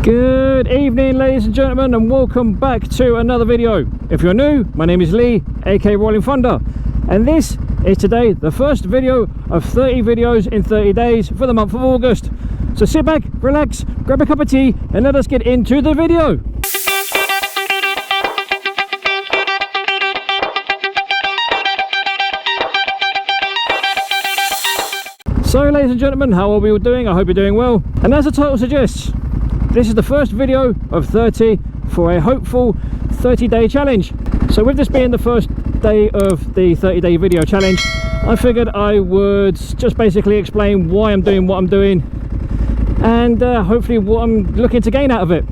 Good evening, ladies and gentlemen, and welcome back to another video. If you're new, my name is Lee, aka Rollin Thunder, and this is today the first video of 30 videos in 30 days for the month of August. So sit back, relax, grab a cup of tea, and let us get into the video. So ladies and gentlemen, how are we all doing? I hope you're doing well. And as the title suggests, this is the first video of 30 for a hopeful 30-day challenge. So with this being the first day of the 30-day video challenge, I figured I would just basically explain why I'm doing what I'm doing and hopefully what I'm looking to gain out of it.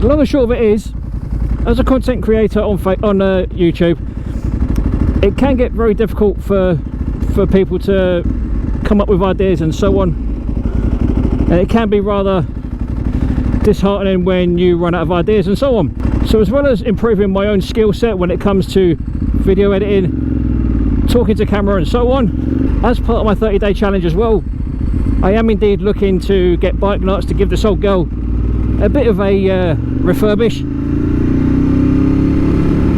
The long and short of it is, as a content creator on YouTube, it can get very difficult for people to come up with ideas and so on. And it can be rather disheartening when you run out of ideas and so on. So as well as improving my own skill set when it comes to video editing, talking to camera and so on, as part of my 30-day challenge as well, I am indeed looking to get bike nuts to give this old girl a bit of a refurbish.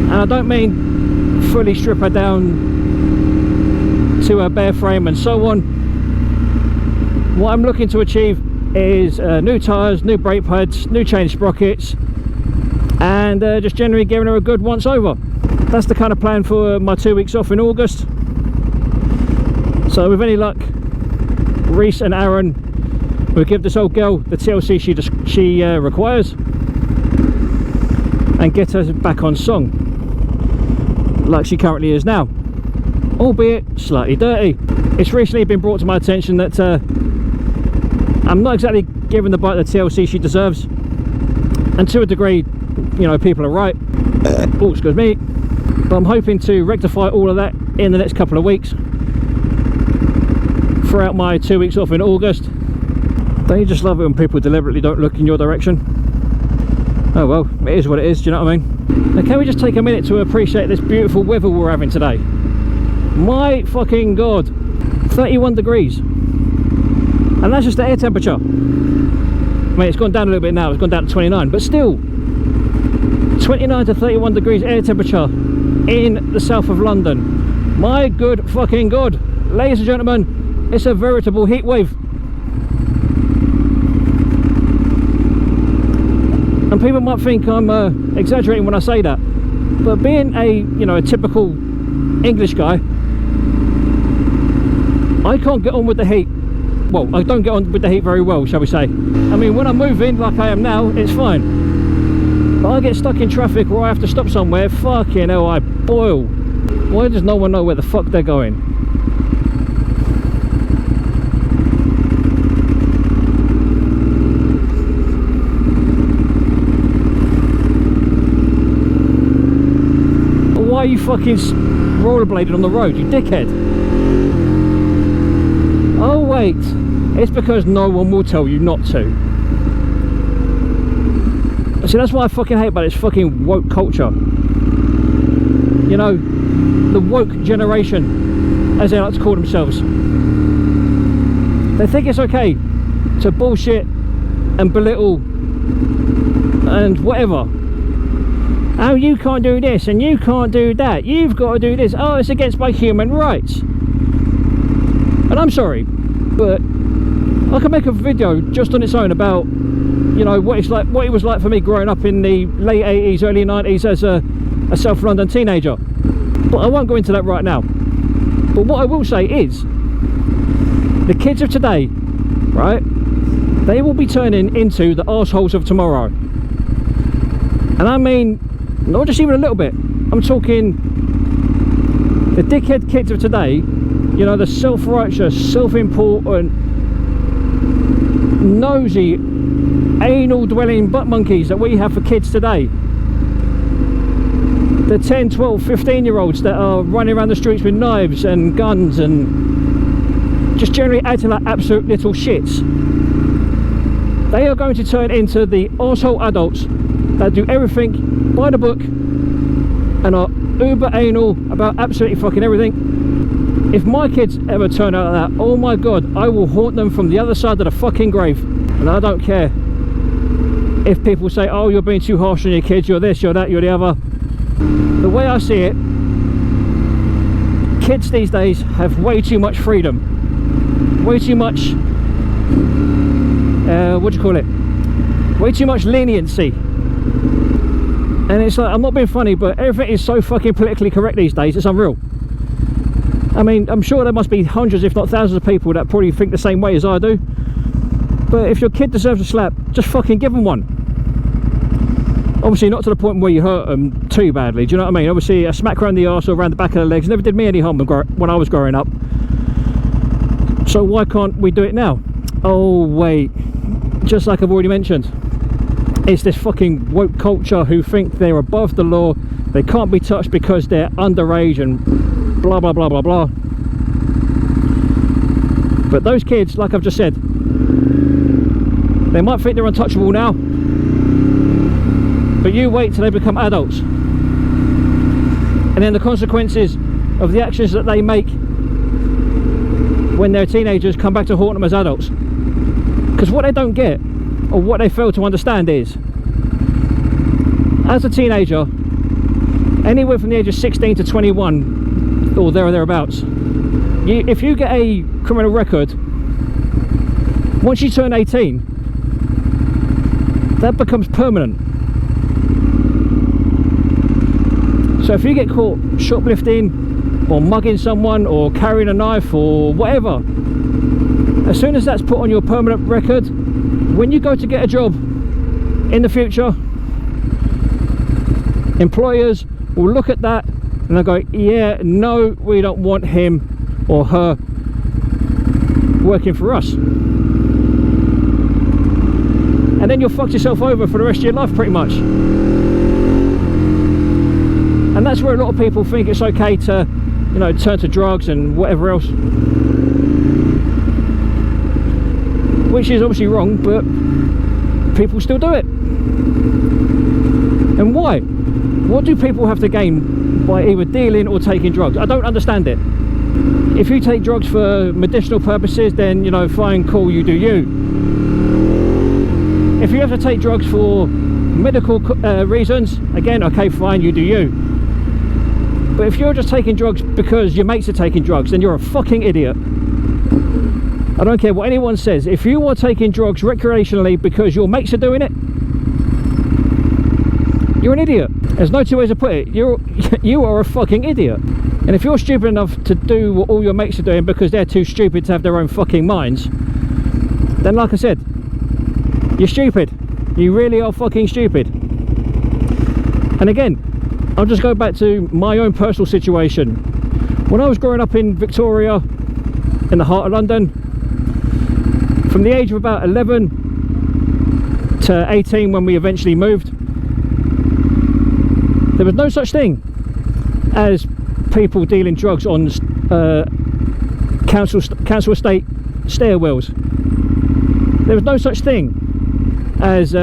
And I don't mean fully strip her down to her bare frame and so on. What I'm looking to achieve is new tyres, new brake pads, new chain sprockets, and just generally giving her a good once over. That's the kind of plan for my 2 weeks off in August. So with any luck, Reese and Aaron will give this old girl the TLC she requires and get her back on song like she currently is now, albeit slightly dirty. It's recently been brought to my attention that I'm not exactly giving the bike the TLC she deserves, and to a degree, you know, people are right. Oh, excuse me. But I'm hoping to rectify all of that in the next couple of weeks throughout my 2 weeks off in August. Don't you just love it when people deliberately don't look in your direction? Oh well, it is what it is, do you know what I mean? Now can we just take a minute to appreciate this beautiful weather we're having today? My fucking god, 31 degrees. And that's just the air temperature. I mean, it's gone down a little bit now, it's gone down to 29, but still 29 to 31 degrees air temperature in the south of London. My good fucking god. Ladies and gentlemen, it's a veritable heat wave. And people might think I'm exaggerating when I say that, but being a typical English guy, I can't get on with the heat. Well, I don't get on with the heat very well, shall we say. I mean, when I'm moving like I am now, it's fine. But I get stuck in traffic or I have to stop somewhere, fucking hell, I boil. Why does no one know where the fuck they're going? Why are you fucking rollerblading on the road, you dickhead? Oh wait, it's because no one will tell you not to. See, that's what I fucking hate about this fucking woke culture. You know, the woke generation, as they like to call themselves. They think it's okay to bullshit and belittle and whatever. Oh, you can't do this and you can't do that. You've got to do this. Oh, it's against my human rights. And I'm sorry, but I can make a video just on its own about, you know, what it was like for me growing up in the late 80s, early 90s as a South London teenager. But I won't go into that right now. But what I will say is, the kids of today, right, they will be turning into the arseholes of tomorrow. And I mean, not just even a little bit. I'm talking the dickhead kids of today. You know, the self-righteous, self-important, nosy, anal-dwelling butt monkeys that we have for kids today. The 10, 12, 15-year-olds that are running around the streets with knives and guns and just generally acting like absolute little shits. They are going to turn into the arsehole adults that do everything by the book and are uber anal about absolutely fucking everything. If my kids ever turn out like that, oh my god, I will haunt them from the other side of the fucking grave. And I don't care if people say, oh, you're being too harsh on your kids, you're this, you're that, you're the other. The way I see it, kids these days have way too much freedom, way too much what do you call it, way too much leniency. And it's like, I'm not being funny, but everything is so fucking politically correct these days, it's unreal. I mean, I'm sure there must be hundreds if not thousands of people that probably think the same way as I do, but if your kid deserves a slap, just fucking give them one. Obviously not to the point where you hurt them too badly, do you know what I mean? Obviously a smack around the arse or around the back of the legs never did me any harm when I was growing up. So why can't we do it now? Oh wait, just like I've already mentioned, it's this fucking woke culture who think they're above the law, they can't be touched because they're underage and blah blah blah blah blah. But those kids, like I've just said, they might think they're untouchable now, but you wait till they become adults, and then the consequences of the actions that they make when they're teenagers come back to haunt them as adults. Because what they don't get, or what they fail to understand, is as a teenager, anywhere from the age of 16 to 21 or there or thereabouts, if you get a criminal record, once you turn 18, that becomes permanent. So if you get caught shoplifting or mugging someone or carrying a knife or whatever, as soon as that's put on your permanent record, when you go to get a job in the future, employers will look at that and they'll go, yeah, no, we don't want him or her working for us. And then you'll fuck yourself over for the rest of your life pretty much. And that's where a lot of people think it's okay to, you know, turn to drugs and whatever else, which is obviously wrong, but people still do it. And why? What do people have to gain by either dealing or taking drugs? I don't understand it. If you take drugs for medicinal purposes, then, you know, fine, cool, you do you. If you have to take drugs for medical reasons, again, okay, fine, you do you. But if you're just taking drugs because your mates are taking drugs, then you're a fucking idiot. I don't care what anyone says. If you are taking drugs recreationally because your mates are doing it, you're an idiot. There's no two ways to put it. You are a fucking idiot. And if you're stupid enough to do what all your mates are doing because they're too stupid to have their own fucking minds, then like I said, you're stupid. You really are fucking stupid. And again, I'll just go back to my own personal situation. When I was growing up in Victoria, in the heart of London, from the age of about 11 to 18 when we eventually moved, there was no such thing as people dealing drugs on council estate stairwells. There was no such thing as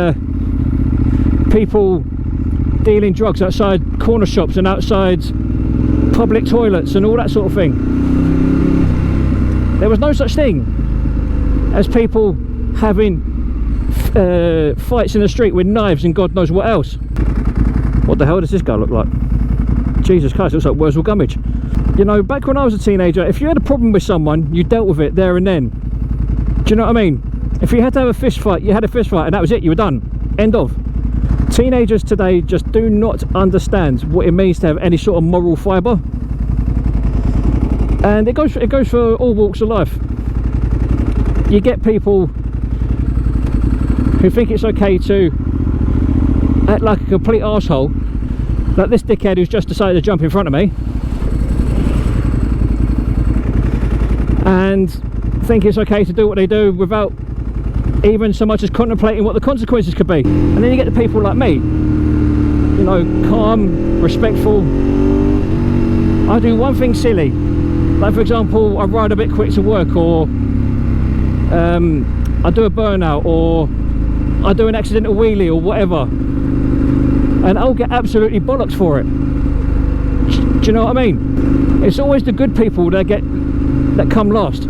people dealing drugs outside corner shops and outside public toilets and all that sort of thing. There was no such thing as people having fights in the street with knives and God knows what else. What the hell does this guy look like? Jesus Christ, looks like Wurzel Gummidge. You know, back when I was a teenager, if you had a problem with someone, you dealt with it there and then. Do you know what I mean? If you had to have a fist fight, you had a fist fight and that was it, you were done. End of. Teenagers today just do not understand what it means to have any sort of moral fibre. And it goes for all walks of life. You get people who think it's okay to act like a complete arsehole, like this dickhead who's just decided to jump in front of me, and think it's okay to do what they do without even so much as contemplating what the consequences could be. And then you get the people like me, you know, calm, respectful. I do one thing silly, like for example, I ride a bit quick to work, or I do a burnout, or I do an accidental wheelie or whatever, and I'll get absolutely bollocks for it. Do you know what I mean? It's always the good people that get that come last,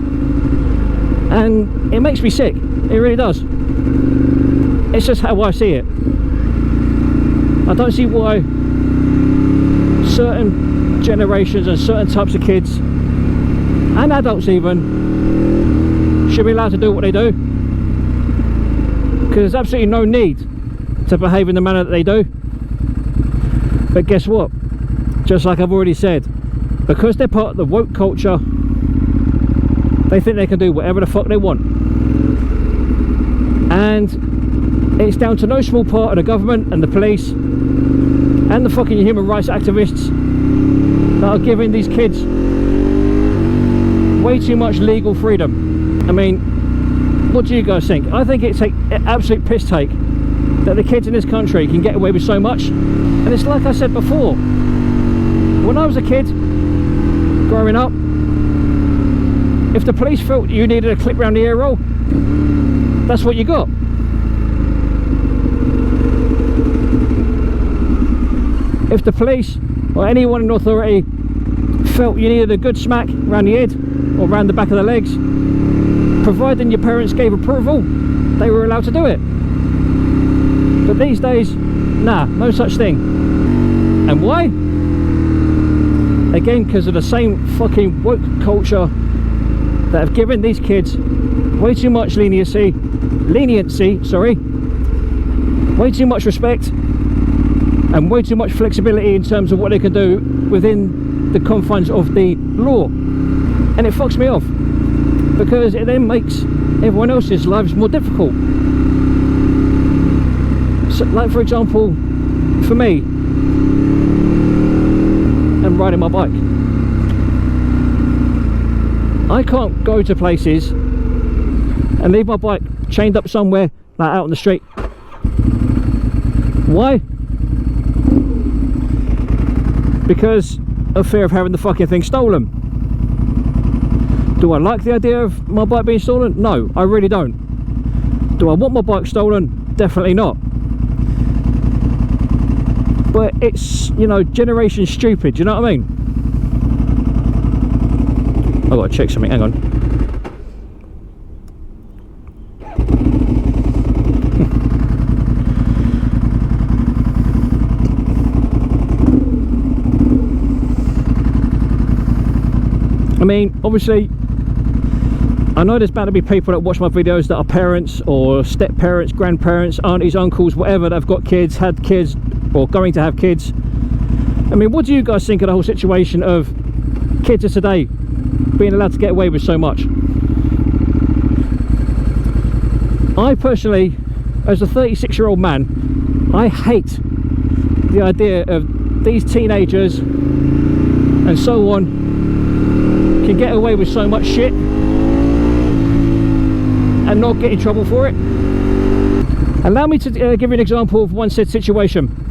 and it makes me sick. It really does. It's just how I see it. I don't see why certain generations and certain types of kids and adults even should be allowed to do what they do, because there's absolutely no need to behave in the manner that they do. But guess what? Just like I've already said, because they're part of the woke culture, they think they can do whatever the fuck they want. And it's down to no small part of the government and the police and the fucking human rights activists that are giving these kids way too much legal freedom. I mean, what do you guys think? I think it's an absolute piss take that the kids in this country can get away with so much. And it's like I said before, when I was a kid growing up, if the police felt you needed a clip round the ear roll, that's what you got. If the police or anyone in authority felt you needed a good smack round the head or round the back of the legs, providing your parents gave approval, they were allowed to do it. But these days, nah, no such thing. And why? Again, because of the same fucking woke culture that have given these kids way too much leniency, way too much respect, and way too much flexibility in terms of what they can do within the confines of the law. And it fucks me off, because it then makes everyone else's lives more difficult. So, like for example, for me, I'm riding my bike. I can't go to places and leave my bike chained up somewhere like out on the street. Why? Because of fear of having the fucking thing stolen. Do I like the idea of my bike being stolen? No, I really don't. Do I want my bike stolen? Definitely not. But it's, you know, generation stupid, do you know what I mean? I've got to check something, hang on. I mean, obviously, I know there's bound to be people that watch my videos that are parents or step-parents, grandparents, aunties, uncles, whatever, that have got kids, had kids, or going to have kids. I mean, what do you guys think of the whole situation of kids of today being allowed to get away with so much? I personally, as a 36-year-old man, I hate the idea of these teenagers and so on can get away with so much shit and not get in trouble for it. Allow me to give you an example of one said situation.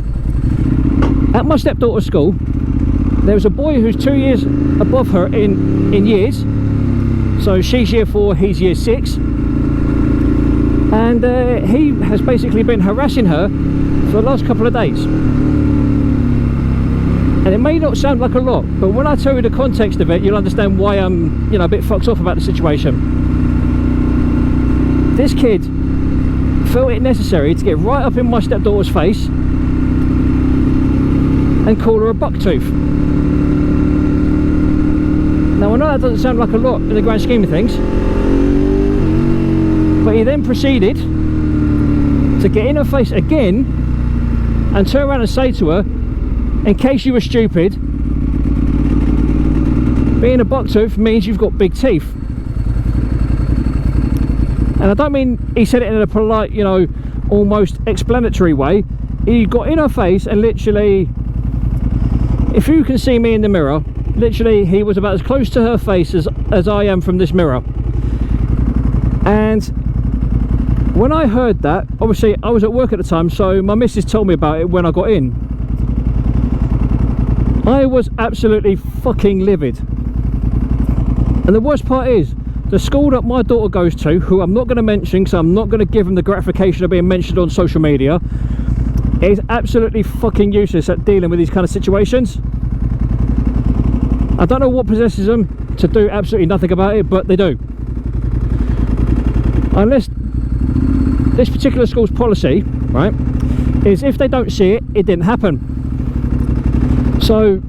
At my stepdaughter's school, there was a boy who's 2 years above her in years. So she's year 4, he's year 6. And he has basically been harassing her for the last couple of days. And it may not sound like a lot, but when I tell you the context of it, you'll understand why I'm, you know, a bit fucked off about the situation. This kid felt it necessary to get right up in my stepdaughter's face and call her a bucktooth. Now, I know that doesn't sound like a lot in the grand scheme of things, but he then proceeded to get in her face again and turn around and say to her, in case you were stupid, being a bucktooth means you've got big teeth. And I don't mean he said it in a polite, you know, almost explanatory way. He got in her face and literally, if you can see me in the mirror, literally he was about as close to her face as I am from this mirror. And when I heard that, obviously I was at work at the time, so my missus told me about it when I got in. I was absolutely fucking livid. And the worst part is, the school that my daughter goes to, who I'm not going to mention because I'm not going to give them the gratification of being mentioned on social media, is absolutely fucking useless at dealing with these kind of situations. I don't know what possesses them, to do absolutely nothing about it, but they do. Unless this particular school's policy, right, is if they don't see it, it didn't happen. So,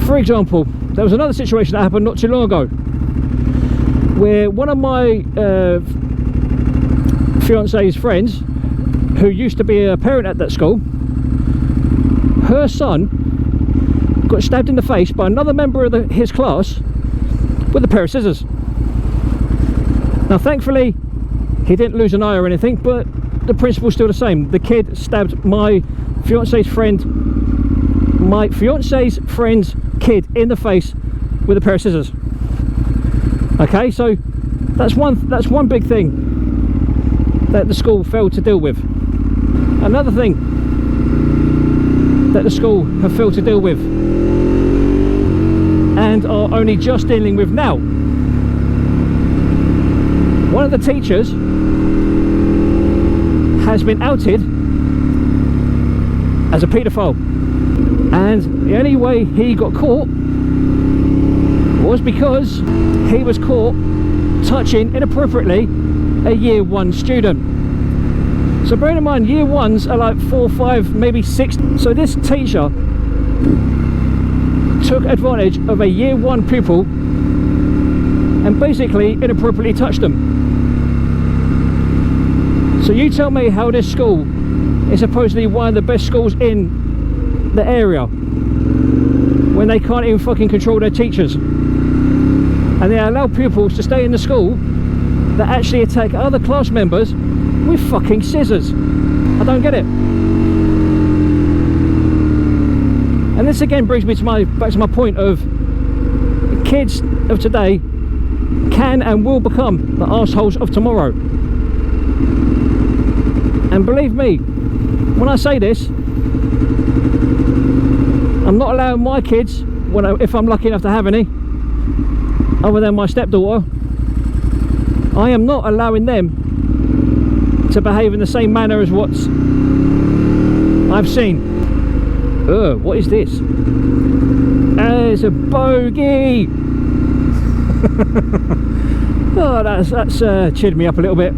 for example, there was another situation that happened not too long ago, where one of my fiance's friends, who used to be a parent at that school, her son got stabbed in the face by another member of his class with a pair of scissors. Now thankfully he didn't lose an eye or anything, but the principle's still the same. The kid stabbed my fiance's friend's kid in the face with a pair of scissors. Okay, so that's one big thing that the school failed to deal with. Another thing that the school have failed to deal with and are only just dealing with now. One of the teachers has been outed as a paedophile, and the only way he got caught was because he was caught touching inappropriately a year 1 student. So bearing in mind, year 1s are like 4, 5, maybe 6. So this teacher took advantage of a year 1 pupil and basically inappropriately touched them. So you tell me how this school is supposedly one of the best schools in the area when they can't even fucking control their teachers, and they allow pupils to stay in the school that actually attack other class members with fucking scissors. I don't get it. And this again brings me to back to my point of kids of today can and will become the arseholes of tomorrow. And believe me when I say this, I'm not allowing my kids, if I'm lucky enough to have any, other than my stepdaughter, I am not allowing them to behave in the same manner as what I've seen. What is this? It's a bogey. Oh, that's cheered me up a little bit.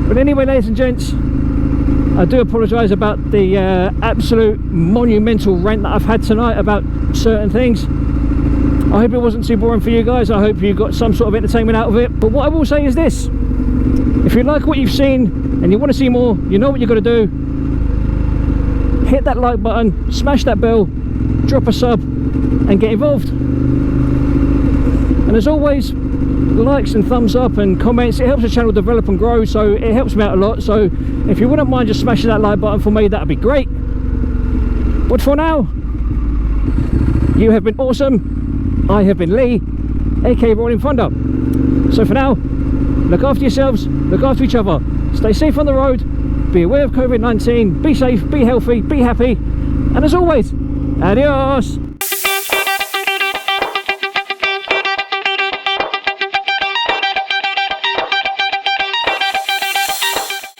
But anyway, ladies and gents, I do apologise about the absolute monumental rant that I've had tonight about certain things. I hope it wasn't too boring for you guys. I hope you got some sort of entertainment out of it. But what I will say is this: if you like what you've seen and you want to see more, you know what you've got to do. Hit that like button, smash that bell, drop a sub and get involved. And as always, likes and thumbs up and comments, it helps the channel develop and grow, so it helps me out a lot. So if you wouldn't mind just smashing that like button for me, that'd be great. But for now, you have been awesome. I have been Lee, aka Rollin Thunder. So for now, look after yourselves, look after each other, stay safe on the road, be aware of COVID-19, be safe, be healthy, be happy, and as always, adios.